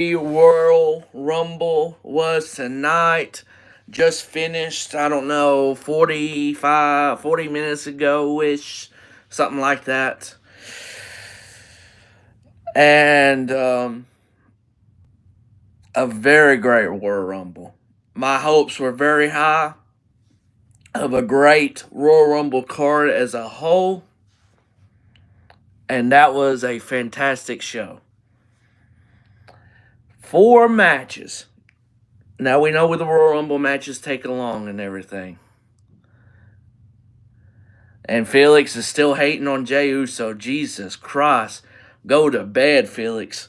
Royal Rumble was tonight. Just finished, I don't know, 40 minutes ago ish, something like that. And a very great Royal Rumble. My hopes were very high of a great Royal Rumble card as a whole, and that was a fantastic show. Four matches. Now we know with the Royal Rumble matches taking long and everything. And Felix is still hating on Jey Uso. Jesus Christ. Go to bed, Felix.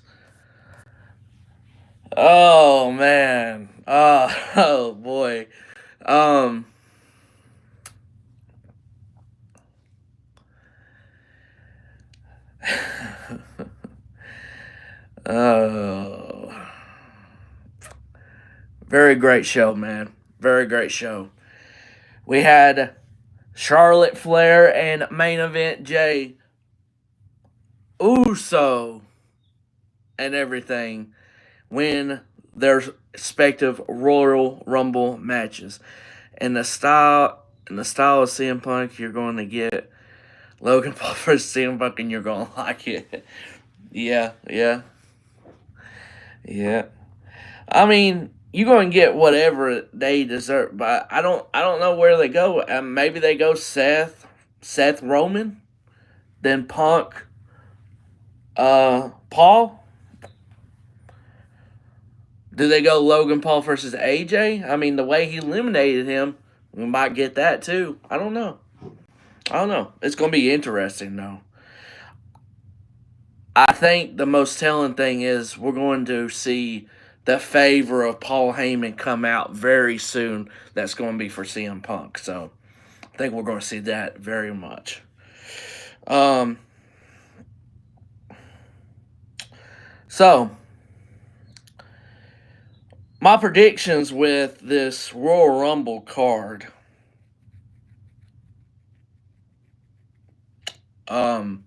Oh man. Oh boy. Um Oh. Very great show, man. Very great show. We had Charlotte Flair and main event Jey Uso and everything win their respective Royal Rumble matches. In the style of CM Punk, you're going to get Logan Paul versus CM Punk, and you're going to like it. Yeah, yeah, yeah. I mean, you're going to get whatever they deserve, but I don't know where they go. Maybe they go Seth Roman, then Punk, Paul. Do they go Logan Paul versus AJ? I mean, the way he eliminated him, we might get that too. I don't know. I don't know. It's going to be interesting, though. I think the most telling thing is we're going to see the favor of Paul Heyman come out very soon. That's going to be for CM Punk. So I think we're going to see that very much. Um, so my predictions with this Royal Rumble card. Um,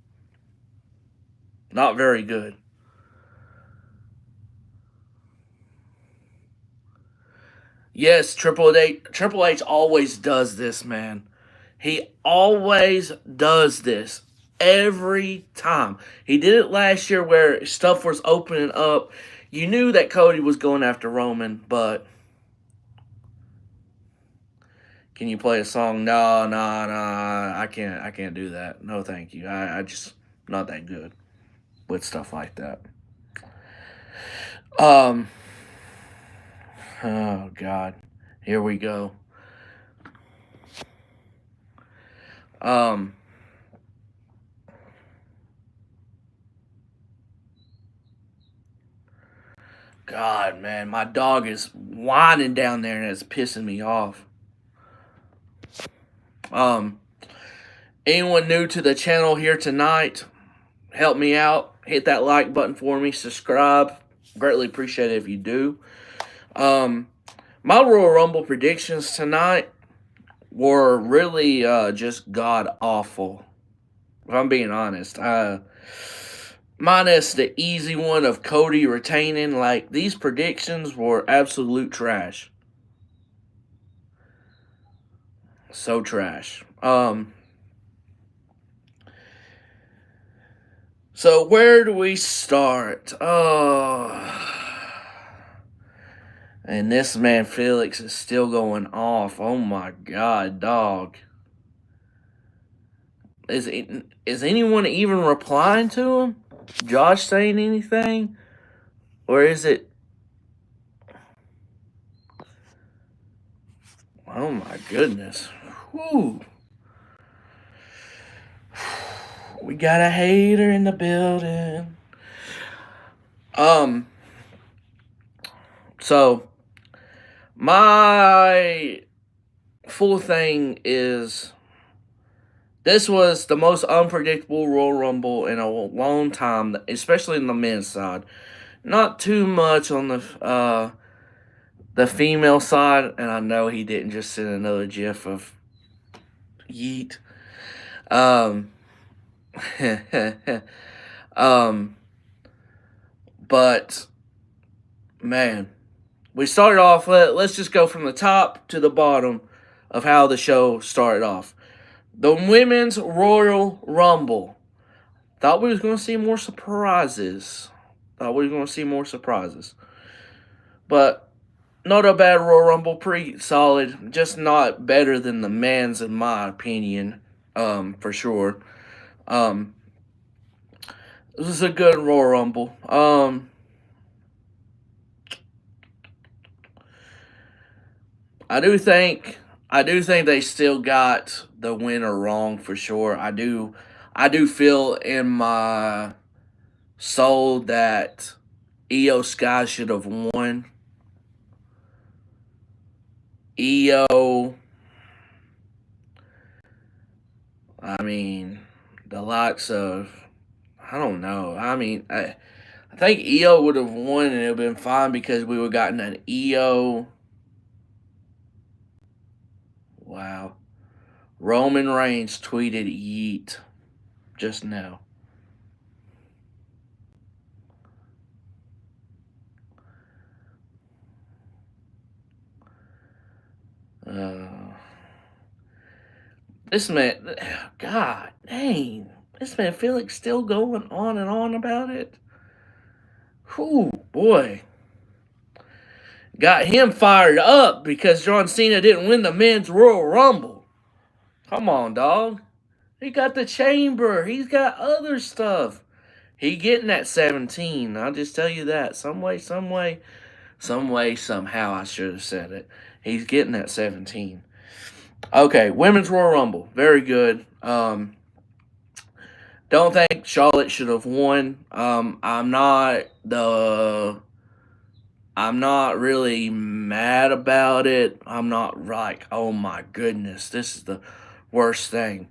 Not very good. Yes, Triple H always does this, man. He always does this every time. He did it last year where stuff was opening up. You knew that Cody was going after Roman, but can you play a song? No, no, no. I can't do that. No, thank you. I just not that good with stuff like that. Um. Oh God. Here we go. Um. God, man, my dog is whining down there and it's pissing me off. Um, Anyone new to the channel here tonight, help me out. Hit that like button for me. Subscribe. Greatly appreciate it if you do. Um, my Royal Rumble predictions tonight were really just god awful. If I'm being honest, minus the easy one of Cody retaining, like these predictions were absolute trash. So trash. So where do we start? Oh, and this man Felix is still going off. Oh my God, dog. Is anyone even replying to him? Josh saying anything, or is it? Oh my goodness. Whew. We got a hater in the building. Um. So my full thing is this was the most unpredictable Royal Rumble in a long time, especially in the men's side. Not too much on the female side, and I know he didn't just send another GIF of Yeet. Um, um, but man, we started off. Let's just go from the top to the bottom of how the show started off. The Women's Royal Rumble. Thought we was going to see more surprises. But not a bad Royal Rumble. Pretty solid. Just not better than the men's, in my opinion. For sure. This was a good Royal Rumble. I do think they still got the winner wrong for sure. I do feel in my soul that Io Sky should have won. Io, I mean, the likes of, I don't know. I think Io would have won and it would have been fine because we would have gotten an Io. Wow. Roman Reigns tweeted yeet just now. This man, God dang, this man Felix still going on and on about it. Whew, boy. Got him fired up because John Cena didn't win the men's Royal Rumble. Come on, dog. He got the chamber. He's got other stuff. He getting that 17. I'll just tell you that. Some way, somehow I should have said it. He's getting that 17. Okay, Women's Royal Rumble. Very good. Don't think Charlotte should have won. I'm not really mad about it. I'm not like, oh my goodness, this is the worst thing.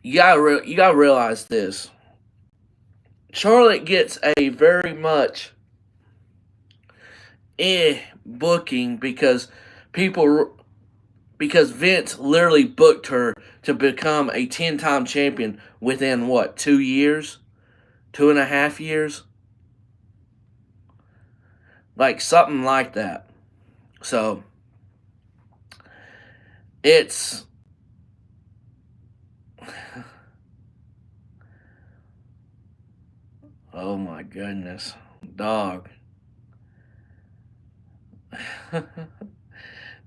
You gotta realize this. Charlotte gets a very much booking because Vince literally booked her to become a 10-time champion within what, 2 years? 2.5 years? Like something like that. So it's oh my goodness, dog.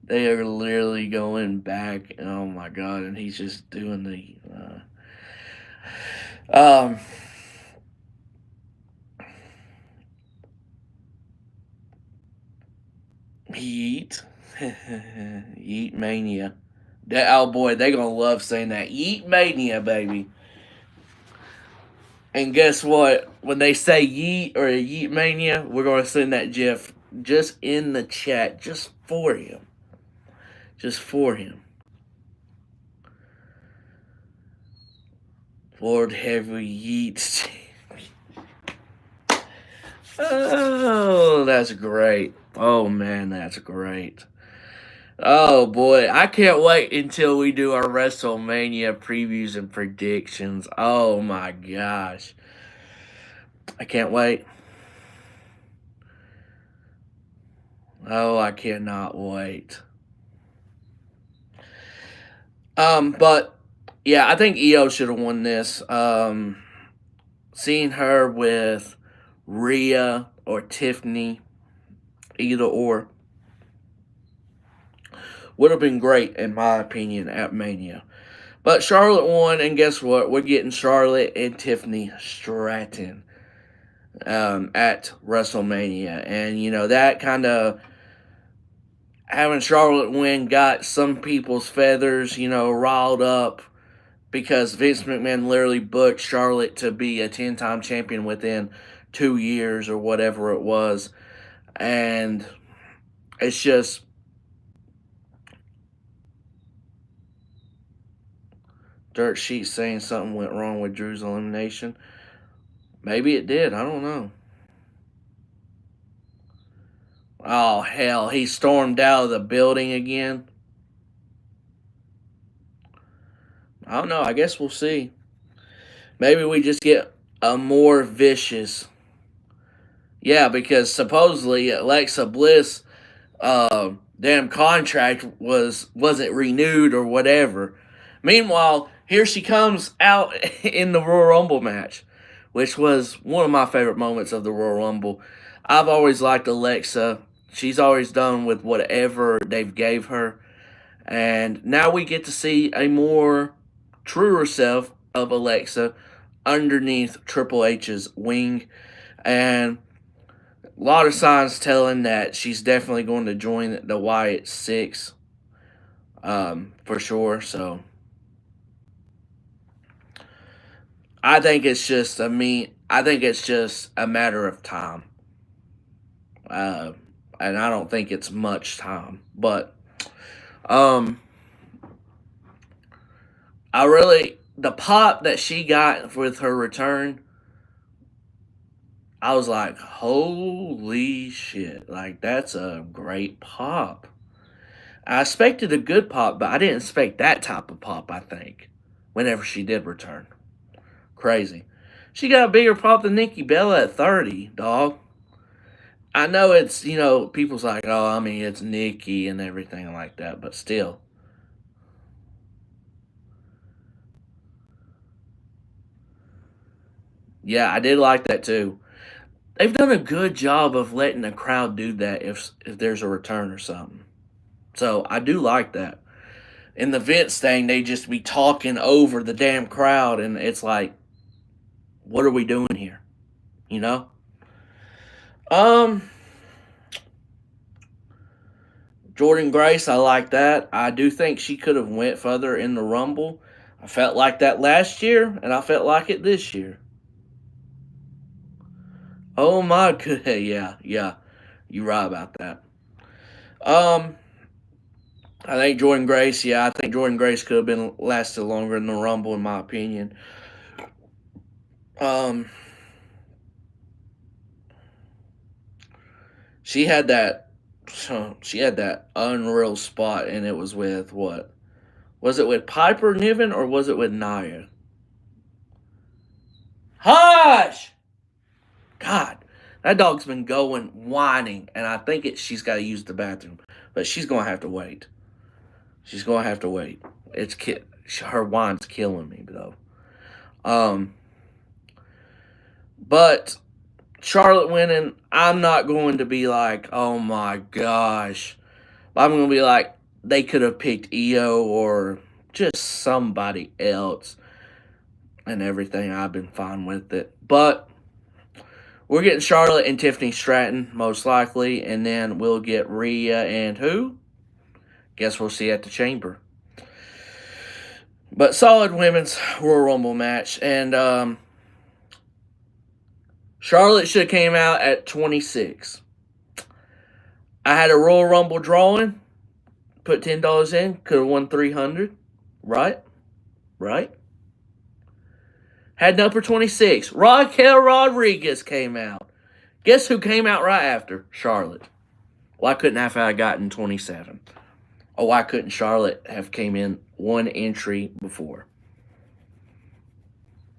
They are literally going back. Oh my god, and he's just doing the Yeet. Yeet Mania. Oh boy, they gonna love saying that. Yeet Mania, baby. And guess what? When they say Yeet or Yeet Mania, we're gonna send that GIF just in the chat, just for him. Just for him. Lord Heavy Yeet. Oh, that's great. Oh man, that's great. Oh boy, I can't wait until we do our WrestleMania previews and predictions. Oh my gosh. I can't wait. Oh, I cannot wait. But yeah, I think Io should have won this. Seeing her with Rhea or Tiffany, either or, would have been great in my opinion at Mania. But Charlotte won, and guess what? We're getting Charlotte and Tiffany Stratton at WrestleMania, and you know that kind of having Charlotte win got some people's feathers, riled up because Vince McMahon literally booked Charlotte to be a 10-time champion within 2 years or whatever it was. And it's just, Dirt Sheet saying something went wrong with Drew's elimination. Maybe it did. I don't know. Oh, hell. He stormed out of the building again. I don't know. I guess we'll see. Maybe we just get a more vicious, Yeah, because supposedly Alexa Bliss damn contract wasn't renewed or whatever. Meanwhile, here she comes out in the Royal Rumble match, which was one of my favorite moments of the Royal Rumble. I've always liked Alexa. She's always done with whatever they've gave her. And now we get to see a more truer self of Alexa underneath Triple H's wing. And a lot of signs telling that she's definitely going to join the Wyatt Six, for sure. So I think it's just I think it's just a matter of time, uh, and I don't think it's much time. But um, I really the pop that she got with her return, I was like, holy shit! Like that's a great pop. I expected a good pop, but I didn't expect that type of pop, I think, whenever she did return. Crazy. She got a bigger pop than Nikki Bella at 30, dog. I know it's, people's like, oh, I mean, it's Nikki and everything like that, but still. Yeah, I did like that too. They've done a good job of letting the crowd do that if there's a return or something. So I do like that. In the Vince thing, they just be talking over the damn crowd, and it's like, what are we doing here? You know? Um, Jordan Grace, I like that. I do think she could have went further in the Rumble. I felt like that last year, and I felt like it this year. Oh my god, yeah, you're right about that. Um, I think Jordan Grace, I think Jordan Grace could have been lasted longer in the Rumble, in my opinion. Um, she had that, she had that unreal spot, and it was with what? Was it with Piper Niven or was it with Nia? Hush! God, that dog's been going whining, and I think she's got to use the bathroom, but she's gonna have to wait. She's gonna have to wait. Her whine's killing me though. Um, but Charlotte winning, I'm not going to be like, oh my gosh. I'm gonna be like, they could have picked Io or just somebody else and everything. I've been fine with it, but we're getting Charlotte and Tiffany Stratton, most likely, and then we'll get Rhea and who? Guess we'll see at the Chamber. But solid women's Royal Rumble match, and Charlotte should have came out at 26. I had a Royal Rumble drawing, put $10 in, could have won 300, right? Right? Had number 26. Raquel Rodriguez came out. Guess who came out right after? Charlotte. Why couldn't I have gotten 27? Or why couldn't Charlotte have came in one entry before?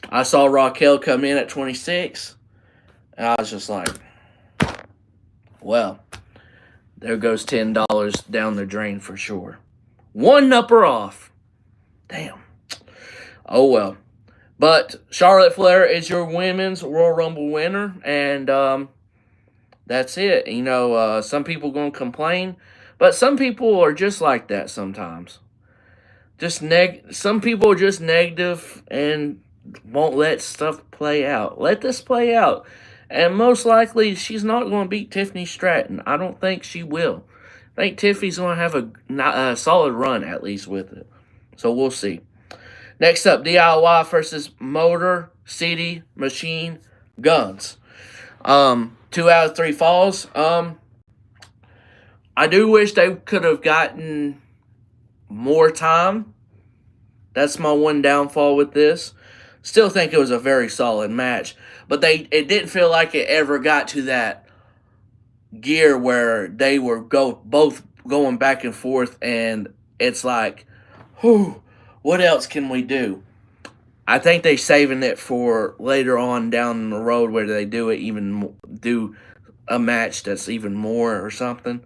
I saw Raquel come in at 26, and I was just like, well, there goes $10 down the drain for sure. One upper off. Damn. Oh well. But Charlotte Flair is your women's Royal Rumble winner, and that's it. Some people gonna complain, but some people are just like that sometimes. Some people are just negative and won't let stuff play out. Let this play out. And most likely she's not going to beat Tiffany Stratton. I don't think she will. I think Tiffany's going to have a solid run at least with it. So we'll see. Next up, DIY versus Motor City Machine Guns. 2 out of 3 falls. I do wish they could have gotten more time. That's my one downfall with this. Still think it was a very solid match, but it didn't feel like it ever got to that gear where they were both going back and forth, and it's like, whew, what else can we do? I think they're saving it for later on down the road where they do a match that's even more or something.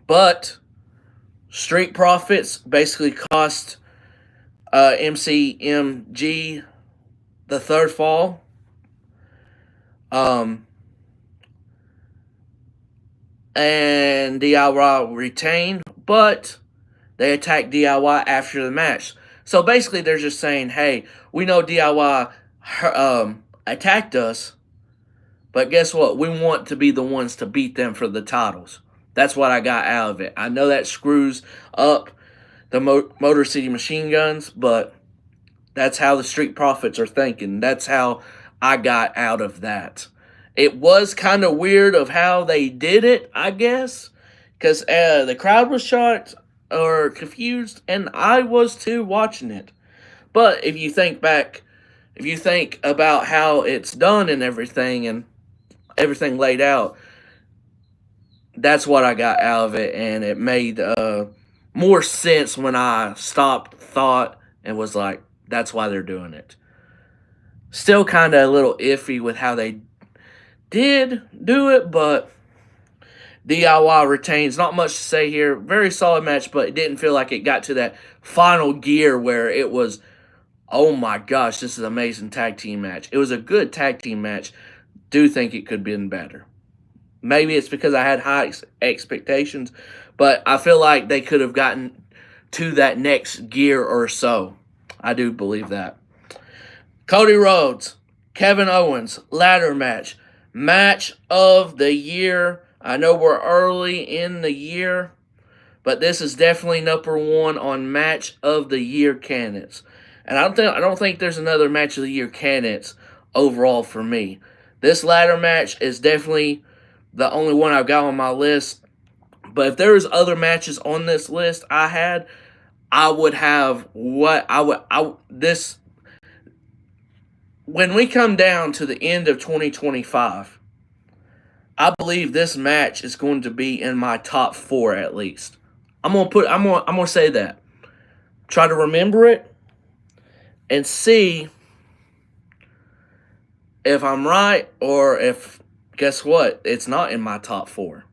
But Street Profits basically cost MCMG the third fall. Um, and DIY retained, but they attacked DIY after the match. So basically, they're just saying, hey, we know DIY attacked us, but guess what? We want to be the ones to beat them for the titles. That's what I got out of it. I know that screws up the Motor City Machine Guns, but that's how the Street Profits are thinking. That's how I got out of that. It was kind of weird of how they did it, I guess, because the crowd was shocked or confused, and I was too watching it. But if you think back, if you think about how it's done and everything laid out, that's what I got out of it, and it made more sense when I stopped, thought, and was like, that's why they're doing it. Still kind of a little iffy with how they did do it, but DIY retains. Not much to say here. Very solid match, but it didn't feel like it got to that final gear where it was, oh my gosh, this is an amazing tag team match. It was a good tag team match. Do think it could have been better. Maybe it's because I had high expectations, but I feel like they could have gotten to that next gear or so. I do believe that. Cody Rhodes, Kevin Owens, ladder match. Match of the year. I know we're early in the year, but this is definitely number one on match of the year candidates. And I don't think there's another match of the year candidates overall for me. This ladder match is definitely the only one I've got on my list. But if there was other matches on this list I would have what this when we come down to the end of 2025, I believe this match is going to be in my top 4 at least. I'm gonna say that. Try to remember it and see if I'm right or if guess what? It's not in my top 4.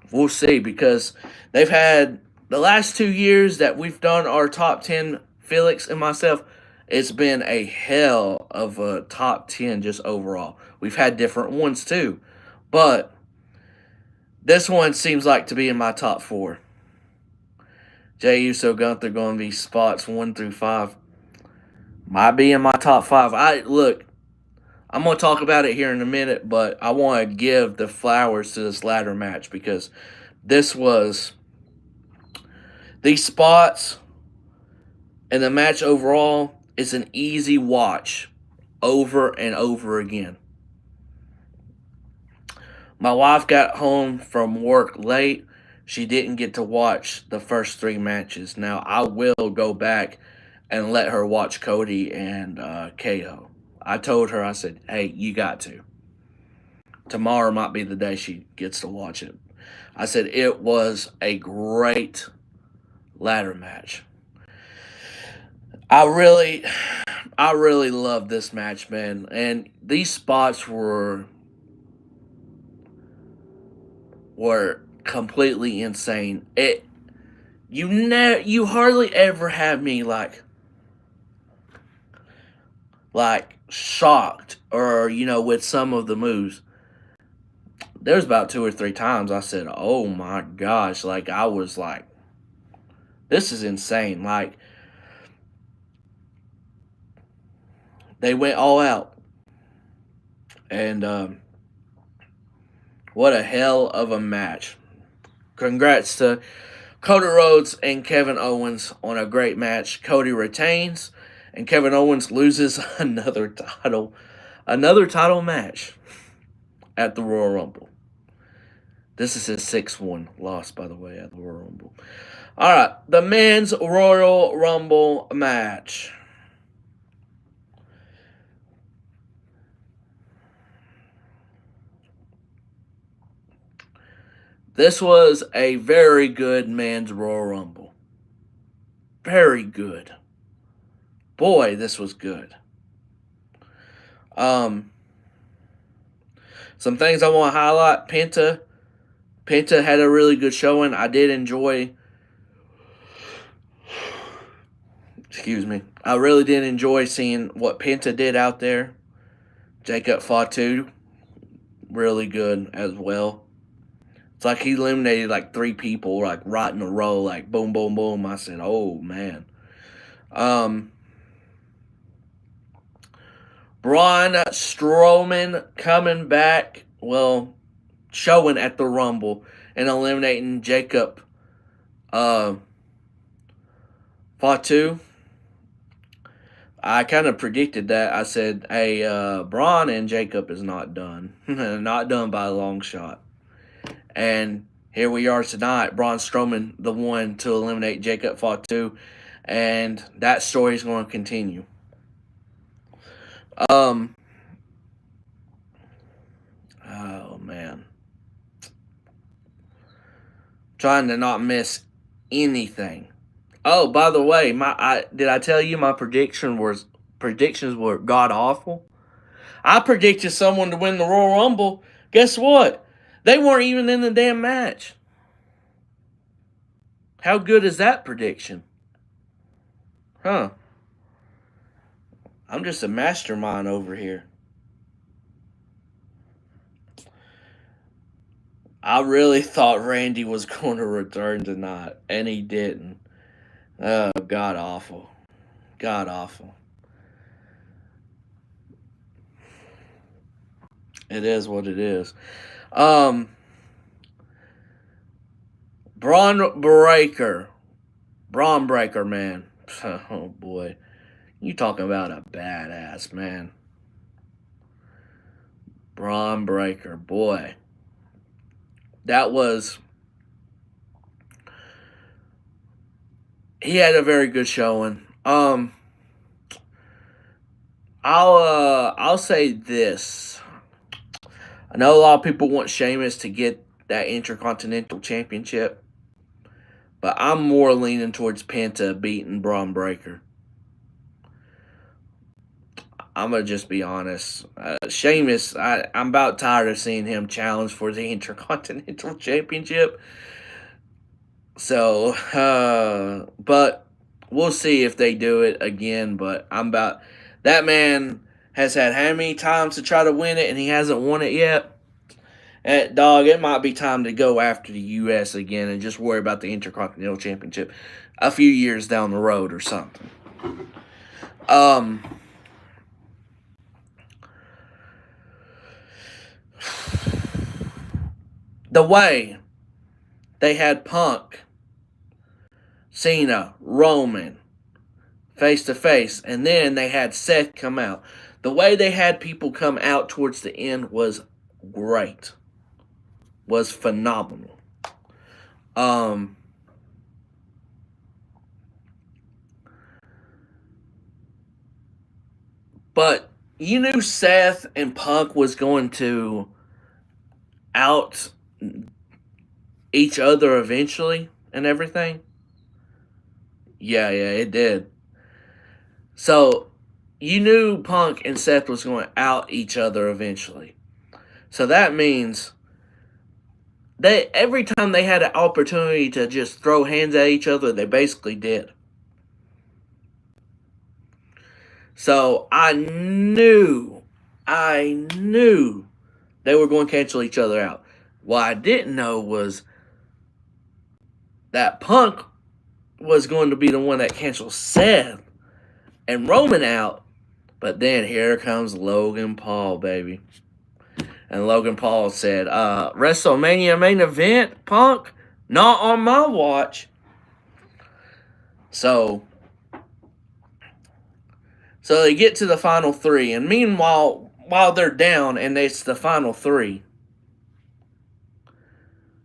We'll see because they've had the last 2 years that we've done our top 10, Felix and myself, it's been a hell of a top 10 just overall. We've had different ones too, but this one seems like to be in my top 4. JEY USO Gunther going to be spots 1 through 5. Might be in my top 5. I'm going to talk about it here in a minute, but I want to give the flowers to this ladder match because these spots and the match overall is an easy watch over and over again. My wife got home from work late. She didn't get to watch the first 3 matches. Now, I will go back and let her watch Cody and KO. I told her, I said, hey, you got to. Tomorrow might be the day she gets to watch it. I said, it was a great ladder match. I really loved this match, man. And these spots were completely insane. You hardly ever have me like shocked or with some of the moves. There's about 2 or 3 times I said, "Oh my gosh!" Like I was like, "This is insane!" Like they went all out, and what a hell of a match! Congrats to Cody Rhodes and Kevin Owens on a great match. Cody retains, and Kevin Owens loses another title match at the Royal Rumble. This is his 6th loss, by the way, at the Royal Rumble. All right, the men's Royal Rumble match. This was a very good men's Royal Rumble. Very good. Boy, this was good. Some things I want to highlight. Penta had a really good showing. I did enjoy. Excuse me. I really did enjoy seeing what Penta did out there. Jacob Fatu, really good as well. It's like he eliminated like 3 people, like right in a row, like boom, boom, boom. I said, oh man. Braun Strowman coming back, well, showing at the Rumble and eliminating Jacob Fatu. I kind of predicted that. I said, hey, Braun and Jacob is not done. Not done by a long shot. And here we are tonight. Braun Strowman, the one to eliminate Jacob Fatu. And that story is going to continue. Oh, man. Trying to not miss anything. Oh, by the way, did I tell you my predictions were god awful? I predicted someone to win the Royal Rumble. Guess what? They weren't even in the damn match. How good is that prediction? Huh. I'm just a mastermind over here. I really thought Randy was going to return tonight, and he didn't. Oh, god awful. God awful. It is what it is. Braun Breaker. Braun Breaker, man. Oh, boy. You talking about a badass, man. Braun Breaker, boy. That was... He had a very good showing. I'll say this. I know a lot of people want Sheamus to get that Intercontinental Championship, but I'm more leaning towards Penta beating Braun Breaker. I'm going to just be honest. Sheamus, I'm about tired of seeing him challenge for the Intercontinental Championship. So, but we'll see if they do it again. But that man has had how many times to try to win it, and he hasn't won it yet? Dog, it might be time to go after the U.S. again and just worry about the Intercontinental Championship a few years down the road or something. The way they had Punk, Cena, Roman face to face, and then they had Seth come out. The way they had people come out towards the end was great. Was phenomenal. But you knew Seth and Punk was going to out each other eventually and everything. Yeah, it did. So you knew Punk and Seth was going to out each other eventually. So that means every time they had an opportunity to just throw hands at each other, they basically did. So I knew they were going to cancel each other out. What I didn't know was that Punk was going to be the one that canceled Seth and Roman out. But then here comes Logan Paul, baby. And Logan Paul said, WrestleMania main event, Punk? Not on my watch. So they get to the final 3. And meanwhile, while they're down and it's the final 3.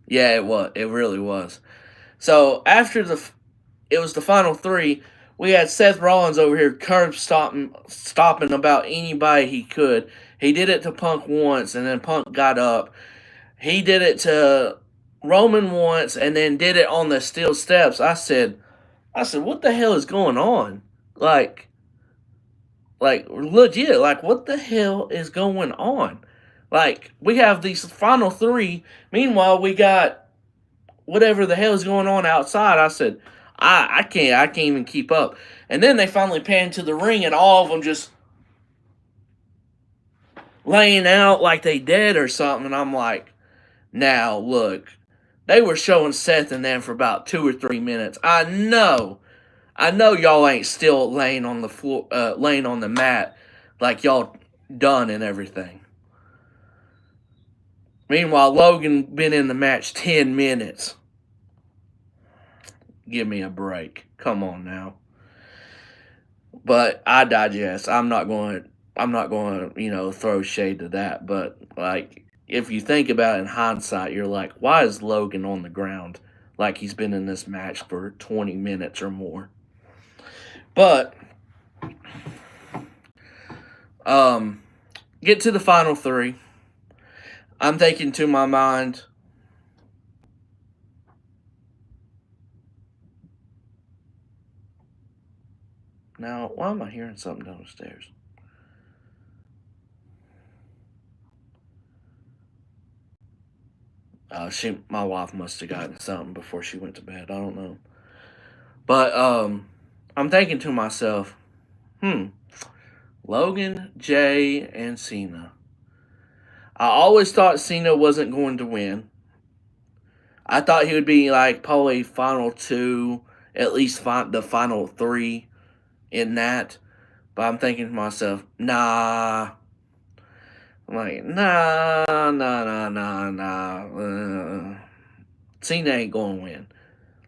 Yeah, it was. It really was. So after it was the final 3, we had Seth Rollins over here curb stopping about anybody he could. He did it to Punk once, and then Punk got up. He did it to Roman once, and then did it on the steel steps. I said, what the hell is going on? Like legit, like what the hell is going on? Like, we have these final three. Meanwhile, we got whatever the hell is going on outside. I said, I can't even keep up. And then they finally pan to the ring, and all of them just laying out like they dead or something. And I'm like, now look, they were showing Seth and them for about 2 or 3 minutes. I know y'all ain't still laying on the floor, laying on the mat like y'all done and everything. Meanwhile, Logan been in the match 10 minutes. Give me a break. Come on now. But I digest. I'm not going to, throw shade to that, but like if you think about it in hindsight, you're like, why is Logan on the ground like he's been in this match for 20 minutes or more? But get to the final three. I'm thinking to my mind, now, why am I hearing something downstairs? My wife must have gotten something before she went to bed. I don't know. But I'm thinking to myself, Logan, Jay, and Cena. I always thought Cena wasn't going to win. I thought he would be like probably final two, at least the final three in that. But I'm thinking to myself, nah. I'm like, nah. Cena ain't going to win.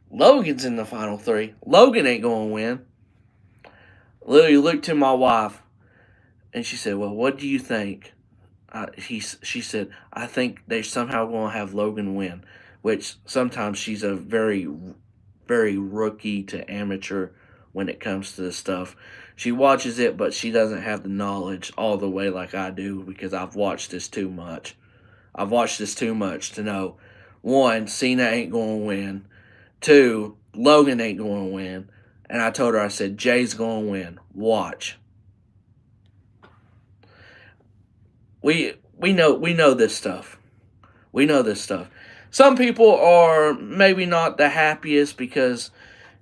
Logan's in the final three. Logan ain't going to win. Literally looked to my wife, and she said, well, what do you think? She said, I think they're somehow going to have Logan win, which sometimes she's a very, very rookie to amateur when it comes to this stuff. She watches it, but she doesn't have the knowledge all the way like I do because I've watched this too much. I've watched this too much to know, one, Cena ain't going to win. Two, Logan ain't going to win. And I told her, I said, Jay's going to win. Watch. We know this stuff. We know this stuff. Some people are maybe not the happiest because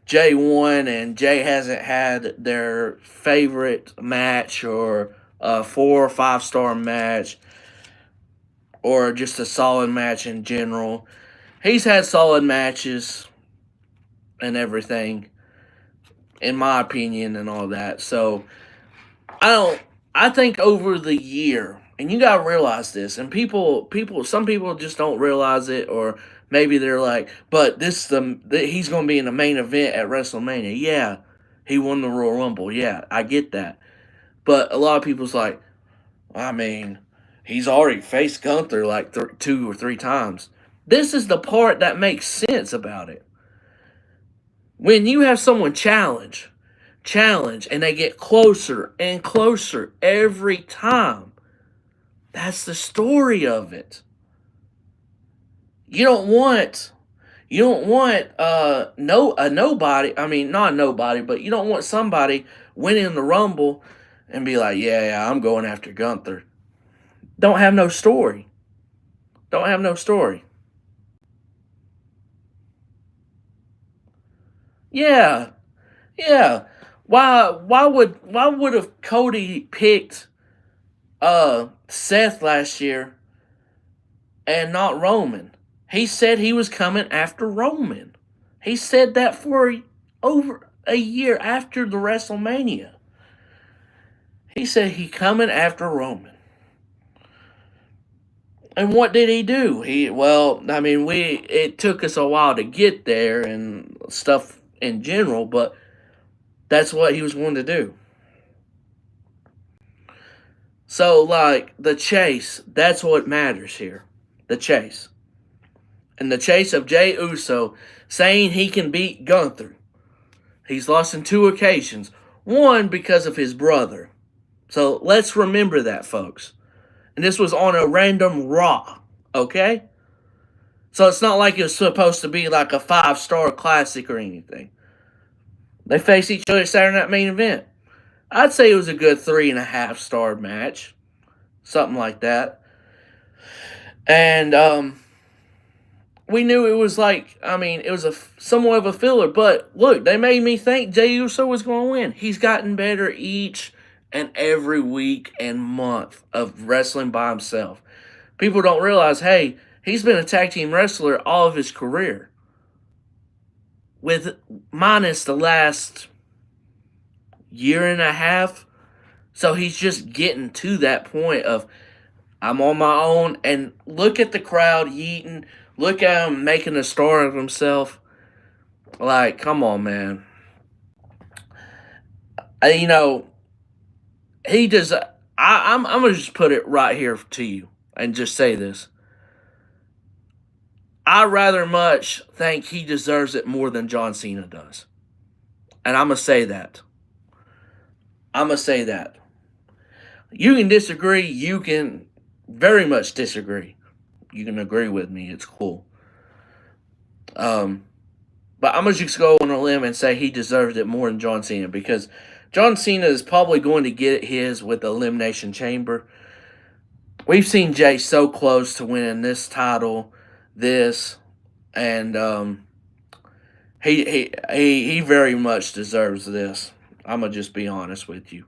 Jay won and Jay hasn't had their favorite match or a 4 or 5 star match or just a solid match in general. He's had solid matches and everything, in my opinion, and all that. So I think over the year, and you gotta realize this, and some people just don't realize it, or maybe they're like, but he's gonna be in the main event at WrestleMania. Yeah, he won the Royal Rumble. Yeah, I get that, but a lot of people's like, I mean, he's already faced Gunther like 2 or 3 times. This is the part that makes sense about it. When you have someone challenge, and they get closer and closer every time, that's the story of it. You don't want a nobody. I mean, not a nobody, but you don't want somebody winning the Rumble and be like, yeah, I'm going after Gunther. Don't have no story. Don't have no story. Yeah. Why would have Cody picked Seth last year and not Roman? He said he was coming after Roman. He said that for over a year after the WrestleMania. He said he coming after Roman. And what did he do? It took us a while to get there and stuff in general, but that's what he was going to do. So, like, the chase, that's what matters here. The chase. And the chase of Jey Uso saying he can beat Gunther. He's lost in 2 occasions. One, because of his brother. So, let's remember that, folks. And this was on a random Raw, okay? So, it's not like it was supposed to be like a 5-star classic or anything. They faced each other Saturday Night Main Event. I'd say it was a good 3.5-star match. Something like that. And we knew it was like, I mean, it was somewhat of a filler, but look, they made me think Jey Uso was going to win. He's gotten better each and every week and month of wrestling by himself. People don't realize, hey, he's been a tag team wrestler all of his career, with minus the last year and a half. So he's just getting to that point of, I'm on my own, and look at the crowd yeeting. Look at him making a star of himself. Like, come on, man. You know, he does. I'm gonna just put it right here to you and just say this. I rather much think he deserves it more than John Cena does, and I'm gonna say that. I'm gonna say that. You can disagree. You can very much disagree. You can agree with me. It's cool. But I'm gonna just go on a limb and say he deserves it more than John Cena, because John Cena is probably going to get his with the Elimination Chamber. We've seen Jay so close to winning this title, and he very much deserves this. I'm gonna just be honest with you.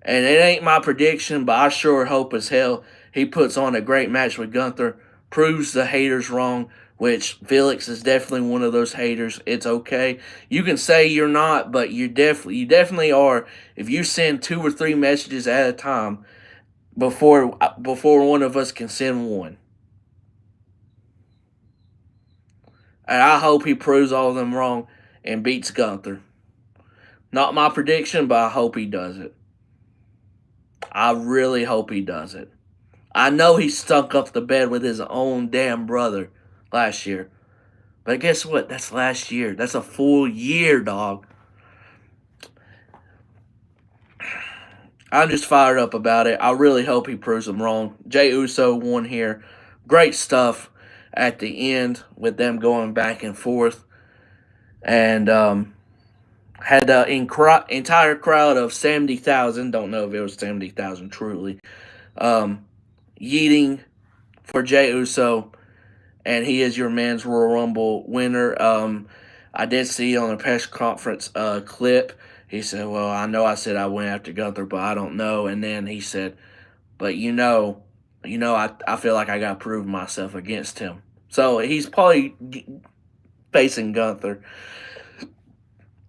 And it ain't my prediction, but I sure hope as hell he puts on a great match with Gunther, proves the haters wrong, which Felix is definitely one of those haters. It's okay. You can say you're not, but you definitely are if you send 2 or 3 messages at a time before one of us can send one. And I hope he proves all of them wrong and beats Gunther. Not my prediction, but I hope he does it. I really hope he does it. I know he stunk up the bed with his own damn brother last year. But guess what? That's last year. That's a full year, dog. I'm just fired up about it. I really hope he proves them wrong. Jey Uso won here. Great stuff at the end with them going back and forth. And had the entire crowd of 70,000. Don't know if it was 70,000 truly. Yeeting for Jey Uso. And he is your men's Royal Rumble winner. I did see on a press conference clip, he said, well, I know I said I went after Gunther, but I don't know. And then he said, but I feel like I got to prove myself against him. So he's probably facing Gunther.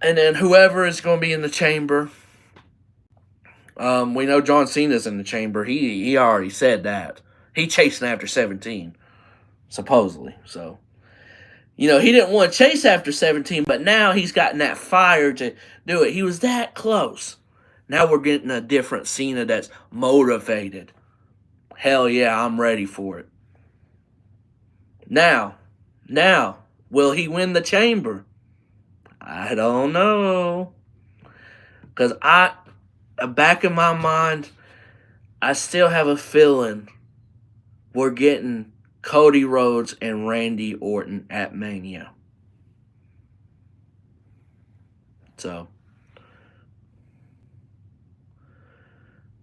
And then whoever is going to be in the chamber, we know John Cena's in the chamber. He already said that. He chasing after 17, supposedly. So, he didn't want to chase after 17, but now he's gotten that fire to do it. He was that close. Now we're getting a different Cena that's motivated. Hell yeah, I'm ready for it. Now, will he win the chamber? I don't know. Because back in my mind, I still have a feeling we're getting Cody Rhodes and Randy Orton at Mania. So,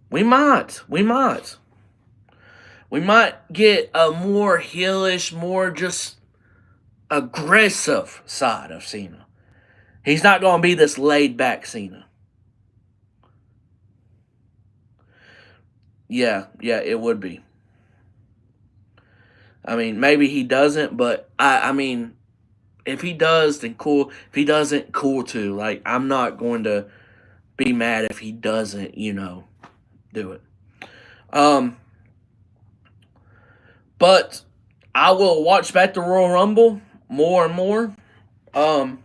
we might get a more heelish, more just aggressive side of Cena. He's not going to be this laid back Cena. Yeah, it would be. I mean, maybe he doesn't, but I mean, if he does, then cool. If he doesn't, cool too. Like, I'm not going to be mad if he doesn't, do it. But I will watch back the Royal Rumble more and more. And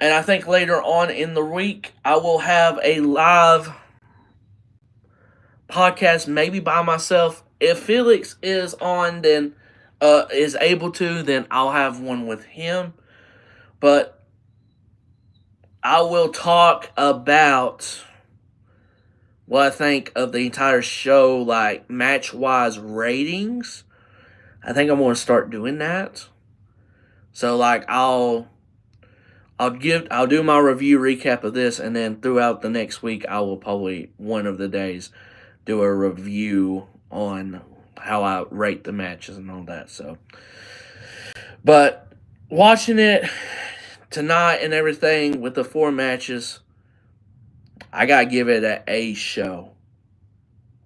I think later on in the week, I will have a live podcast, maybe by myself. If Felix is on, then is able to, then I'll have one with him. But I will talk about what I think of the entire show, like match-wise ratings. I think I'm going to start doing that. So like I'll do my review recap of this, and then throughout the next week I will probably one of the days do a review on how I rate the matches and all that. So, but watching it tonight and everything with the 4 matches, I gotta give it an A show.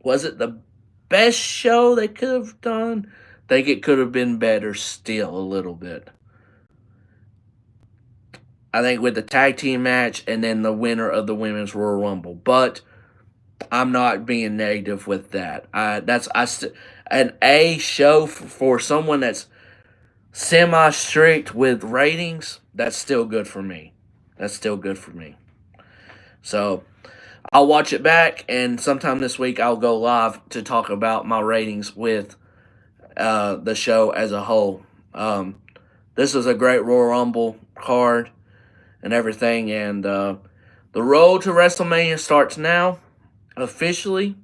Was it the best show they could have done? I think it could have been better still a little bit. I think with the tag team match and then the winner of the Women's Royal Rumble. But I'm not being negative with that. An A show for someone that's semi strict with ratings. That's still good for me. That's still good for me. So I'll watch it back, and sometime this week I'll go live to talk about my ratings with the show as a whole. This is a great Royal Rumble card and everything, and the road to WrestleMania starts now, officially,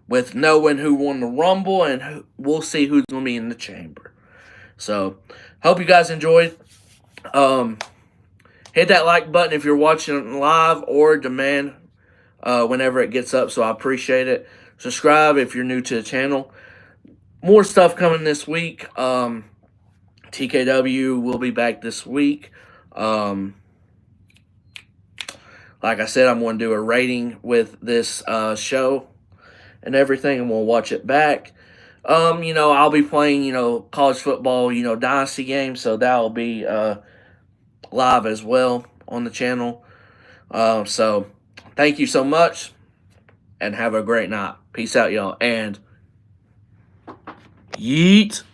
with knowing who won the Rumble, and we'll see who's going to be in the chamber. So, hope you guys enjoyed. Hit that like button if you're watching live or demand whenever it gets up, so I appreciate it. Subscribe if you're new to the channel. More stuff coming this week. TKW will be back this week. Like I said, I'm going to do a rating with this show and everything, and we'll watch it back. I'll be playing, college football, dynasty games, so that'll be live as well on the channel. So, thank you so much, and have a great night. Peace out, y'all, and yeet.